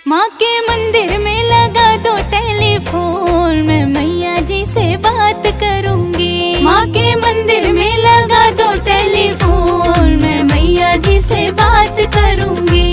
माँ के मंदिर में लगा दो टेलीफोन, मैं मैया जी से बात करूंगी। माँ के मंदिर में लगा दो टेलीफोन, मैं मैया जी से बात करूंगी।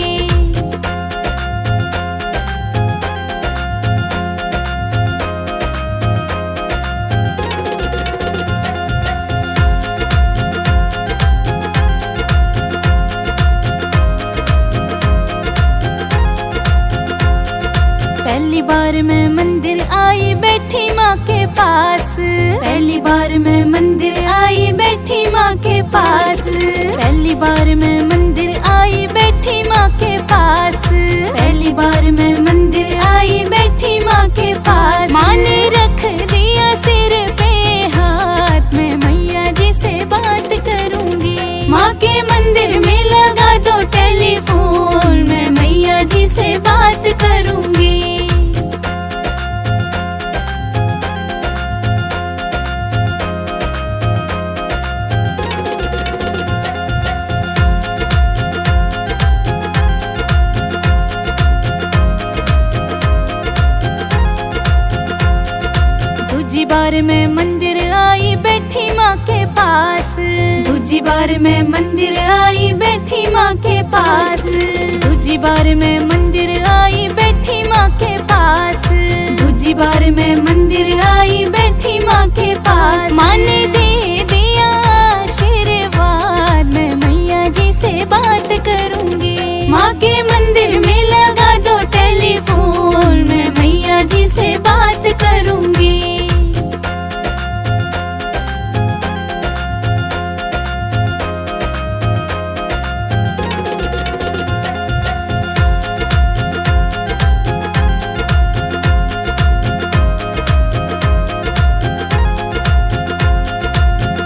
पहली बार मैं मंदिर आई बैठी माँ के पास, पहली बार मैं मंदिर आई बैठी माँ के पास, पहली बार मैं मंदिर आई बैठी माँ के पास, पहली बार मैं मंदिर आई बैठी माँ के पास। माँ ने रख दिया सिर पे हाथ, मैं मैया जी से बात करूंगी। माँ के मंदिर में लगा दो टेलीफोन, मैं मैया जी से बात करूंगी। दूजी बार मैं मंदिर आई बैठी माँ के पास, दूजी बार मैं मंदिर आई बैठी माँ के पास, दूजी बार मैं मंदिर आई बैठी माँ के पास, दूजी बार मैं मंदिर आई बैठी माँ के पास। माँ ने दे दिया आशीर्वाद, मैं मैया जी से बात करूंगी। माँ के मंदिर में लगा दो टेलीफोन, मैं मैया जी से बात करूंगी।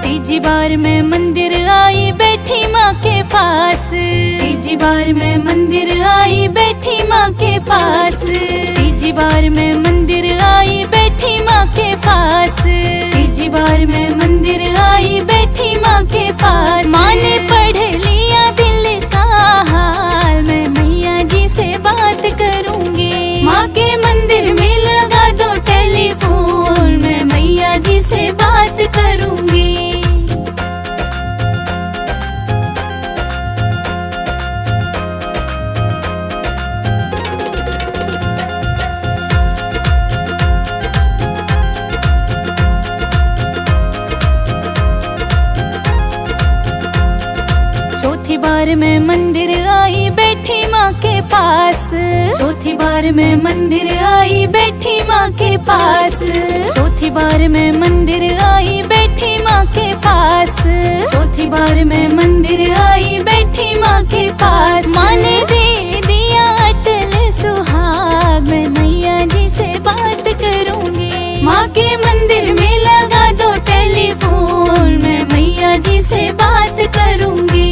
तीजी बार मैं मंदिर आई बैठी माँ के पास, तीजी बार मैं मंदिर आई बैठी माँ के पास, तीजी बार मैं मंदिर आई बैठी माँ के पास, तीजी बार मैं मंदिर आई बैठी माँ के पास। माँ ने पढ़ लिया दिल का हाल, मैं मैया जी से बात करूंगी। माँ के मंदिर में लगा दो टेलीफोन, मैं मैया जी से बात करूंगी। चौथी बार मैं मंदिर आई बैठी माँ के पास, चौथी बार मैं मंदिर आई बैठी माँ के पास, चौथी बार मैं मंदिर आई बैठी माँ के पास, चौथी बार मैं मंदिर आई बैठी माँ के पास। माँ ने दे दिया अटल सुहाग, मैं मैया जी से बात करूंगी। माँ के मंदिर में लगा दो टेलीफोन, मैं मैया जी से बात करूंगी।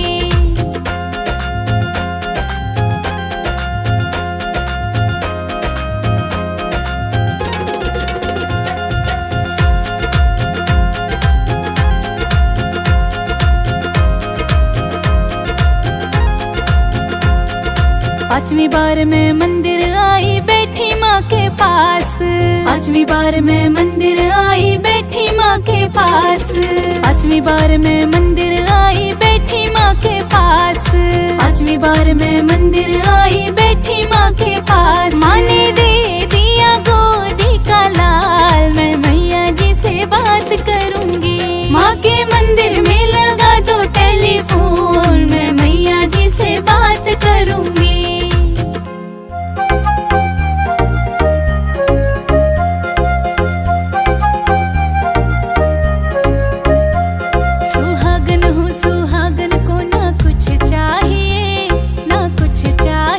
पांचवी बार मैं मंदिर आई बैठी माँ के पास, पांचवी बार मैं मंदिर आई बैठी माँ के पास, पांचवी बार मैं मंदिर आई बैठी माँ के पास, पांचवी बार मैं मंदिर आई बैठी माँ के पास। माँ ने दे दिया गोदी का लाल, मैं मैया जी से बात करूंगी। माँ के मंदिर में लगा दो टेलीफोन, मैं मैया जी से बात करूंगी। सुहागन हूँ सुहागन को ना कुछ चाहिए, ना कुछ चाहिए।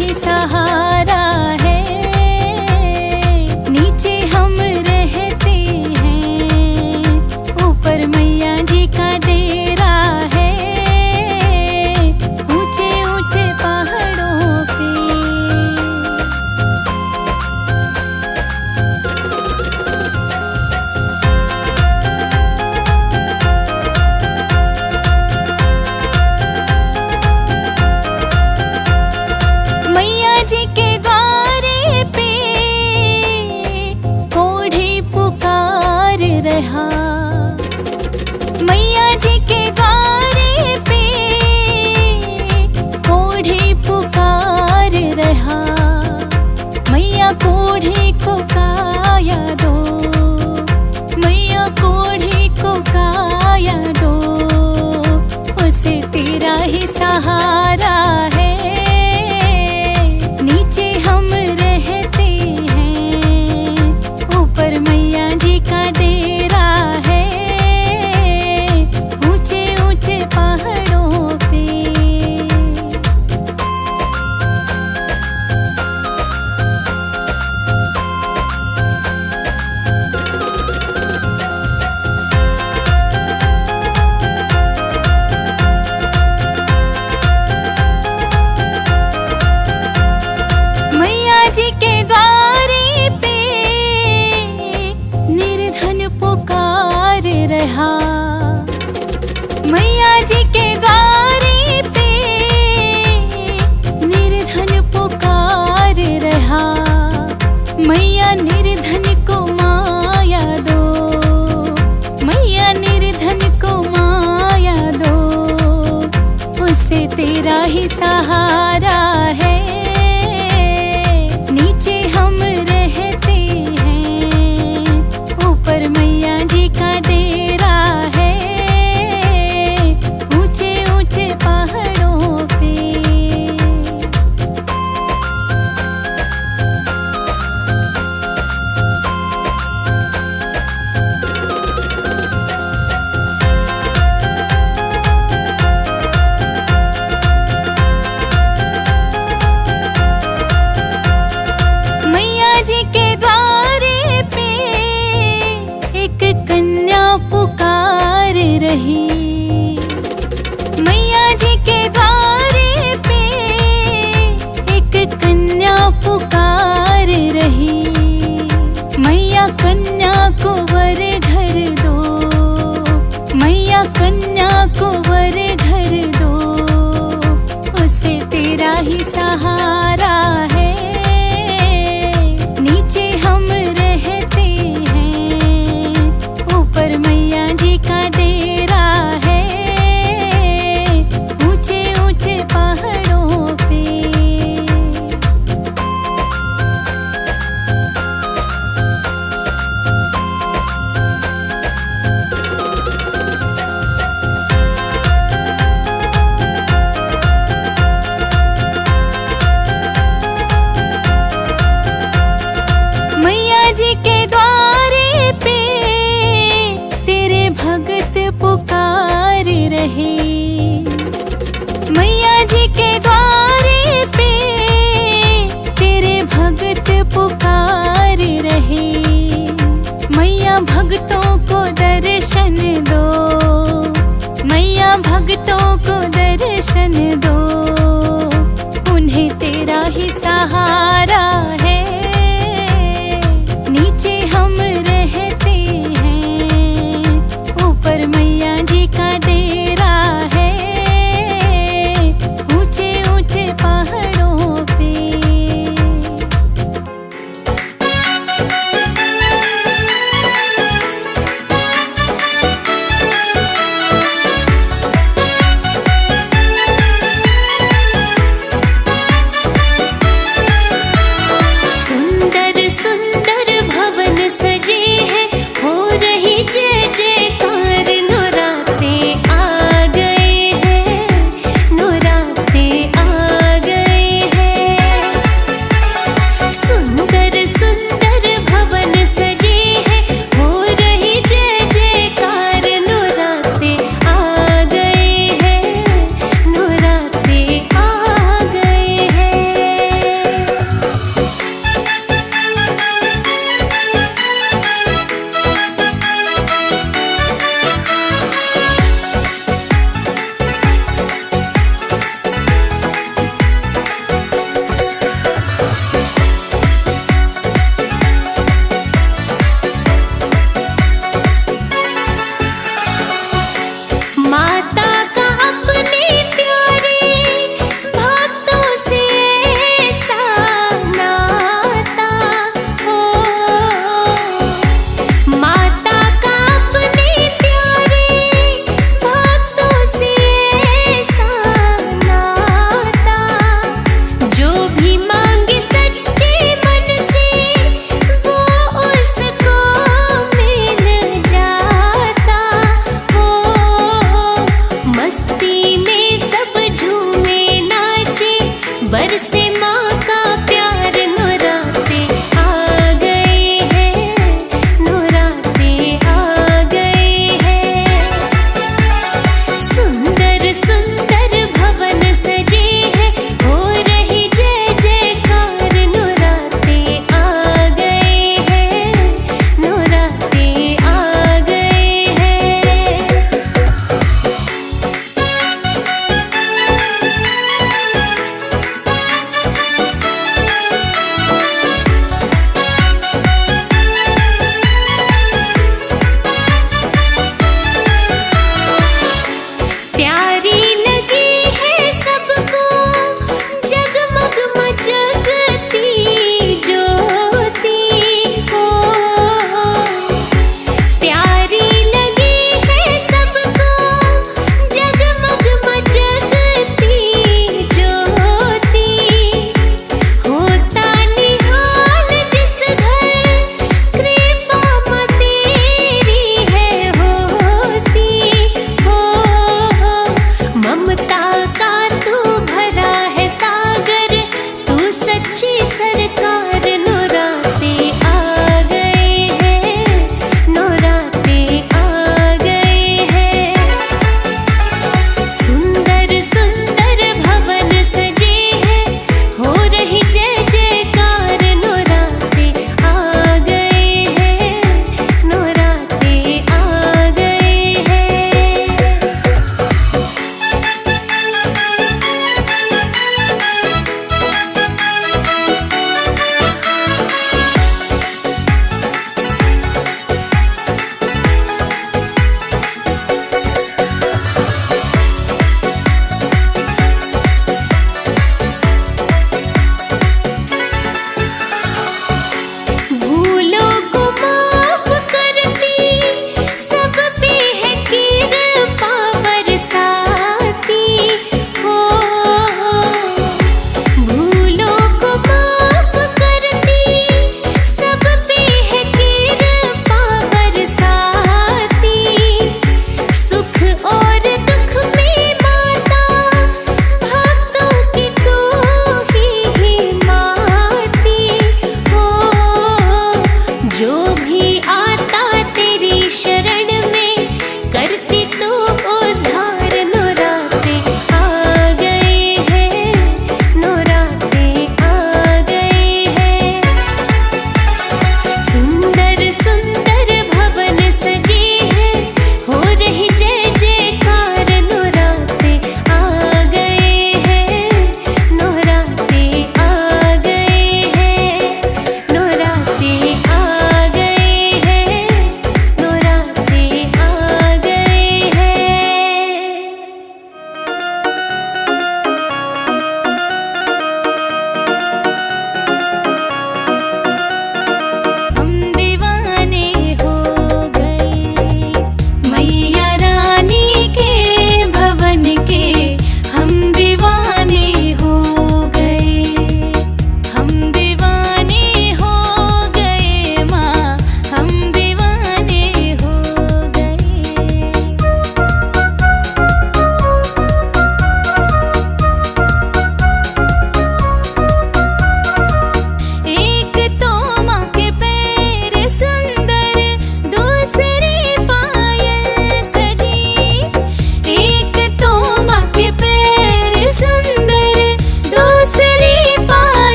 ही सहारा है। नीचे हम रहते हैं, ऊपर मैया जी का डेरा है। ऊंचे ऊंचे पहाड़ों पे मैया जी के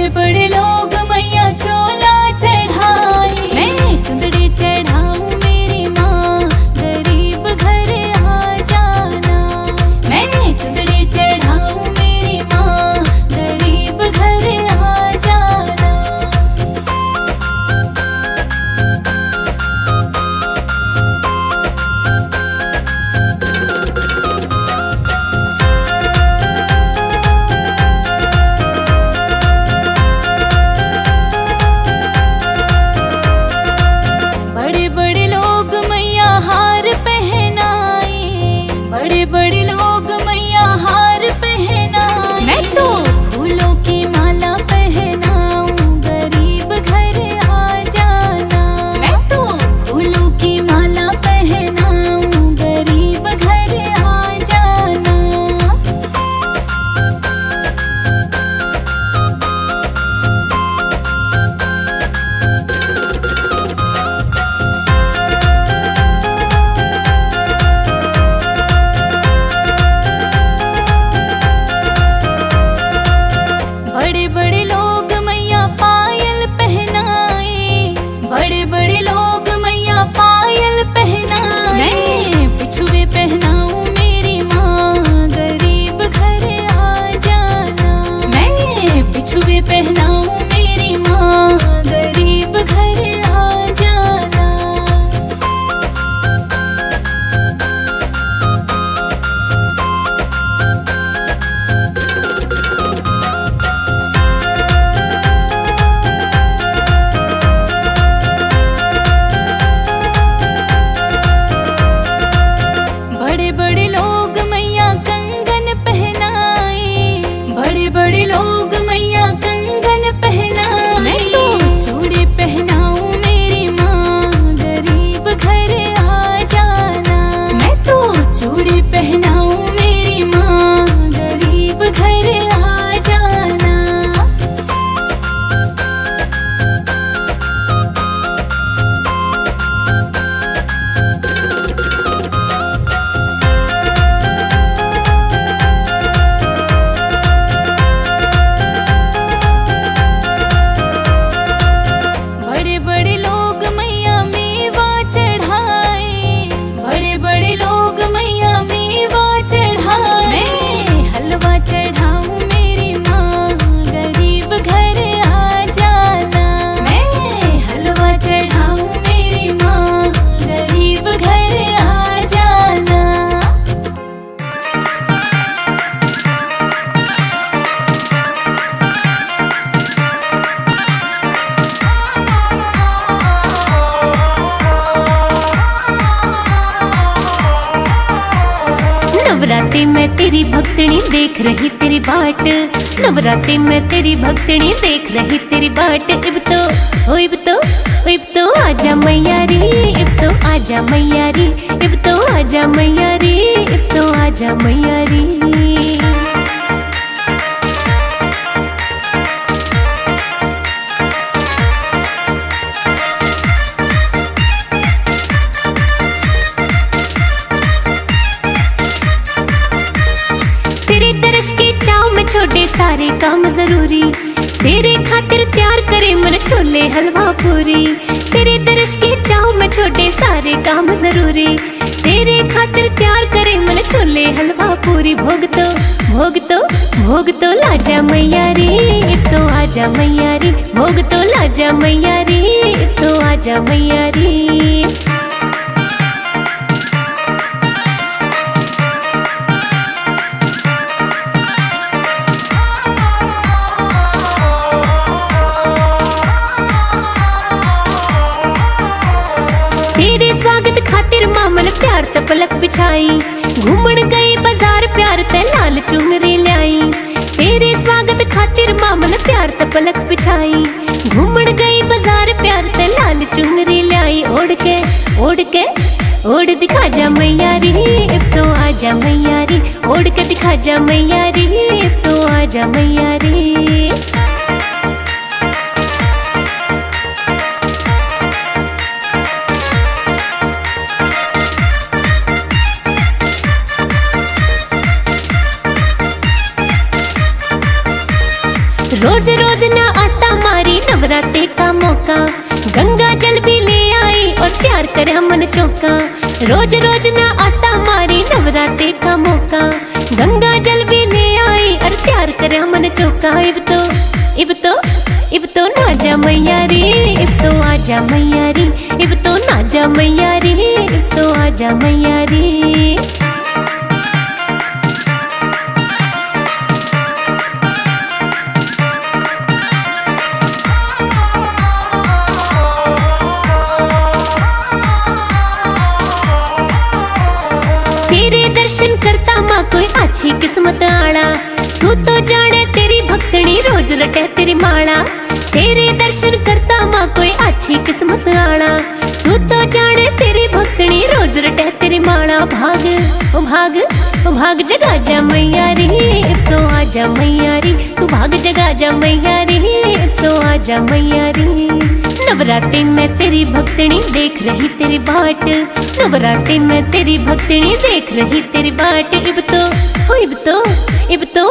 बड़े बड़े लोग मैया चोला चढ़ाए, मैं चुंदड़ी चढ़ाऊं मेरी माँ, गरीब घर आ जाना। मैं चुंदड़ी चढ़ाऊं मेरी माँ, गरीब घर आ जाना। बड़े बड़े लोग मैया हार पहनाए, बड़े बड़े लोग मैया हार पहनाए। मैं तो फूलों की माला पहनाऊं, गरीब घर आ जाना। मैं तो फूलों की माला पहनाऊं, गरीब घर आ जाना। बड़े बड़े लोग मैया पायल पहनाए, बड़े बड़े लोग मैया पायल पहनाए। मैं बिछुए पहनाऊं मेरी माँ, गरीब घर आ जाना। मैं बिछुए पहनाऊं मेरी माँ, गरीब घर आ जाना। बड़े बड़े लोग मैया कंगन पहनाए, बड़े बड़े लोग मैया कंगन पहनाए। मैं तो चूड़ी पहनाऊं मेरी माँ, गरीब घर आ जाना। मैं तो चूड़ी पहनाऊं मेरी माँ, गरीब घर आ जाना। बड़े बड़े लोग मैया मेवा चढ़ाए, बड़े बड़े लोग मैया मेवा चढ़ाए। मैं हलवा चढ़ाऊं मेरी माँ, गरीब घर आ जाना। मैं हलवा चढ़ाऊं मेरी माँ, गरीब घर आ जाना। नवरात्रि में तेरी भक्तनी देख रही तेरी बाट, नवरात्रि में तेरी भक्तनी देख रही तेरी बाट। इब तो आजा मैया रे, इब तो आजा मैया रे, इब तो आजा मैया रे, इब तो आजा मैया रे। तेरे दर्श के चाव में छोड़े सारे काम जरूरी, तेरे खातिर तैयार करे मन छोले हलवा पूरी। तेरे दर्श के चाव में छोड़े सारे काम जरूरी, तेरे खातिर तैयार करे मन छोले हलवा पूरी। भोग तो लाजा मैया रे, इब तो आजा मैया रे। भोग तो लाजा मैया रे, इब तो आजा मैया रे। तेरे स्वागत खातिर मामन प्यार त पलक बिछाई, घूमन गई बाजार प्यार ते लाल चुनरी लाई। तेरे स्वागत खातिर मामन प्यार त पलक बिछाई, घूमन गई बाजार प्यार ते लाल चुनरी लाई। ओढ़ दिखा जा मैया रे, अब तो आजा मैया रे। ओढ़ के दिखा जा मैया रे, अब तो आजा मैया रे। रोज रोज ना आता मारी नवरात्रे का मौका, गंगा जल भी ले आई और प्यार करे मन चौका। रोज रोज ना आता मारी नवरात्रे का मौका, गंगा जल भी ले आई और प्यार करे मन चौका। इब तो ना जा मैया रे, इब तो आजा मैया रे, इब तो ना जा मैया रे, इब तो आजा मैया रे। तेरे दर्शन करता माँ कोई अच्छी किस्मत आला, तू तो जाने तेरी भक्तनी रोज रटे तेरी माला। तेरे दर्शन करता माँ कोई अच्छी किस्मत आला, तू तो जाने तेरी भक्तनी रोज रटे तेरी माला। भाग ओ भाग ओ भाग जगा जा मैया रे, अब तो आजा मैया रे, तू भाग जगा जा मैया रे, अब तो आजा मैया रे। नवरात्रि में तेरी भक्तनी देख रही तेरी बाट, नवरात्रि में तेरी भक्तनी देख रही तेरी बाट। इब तो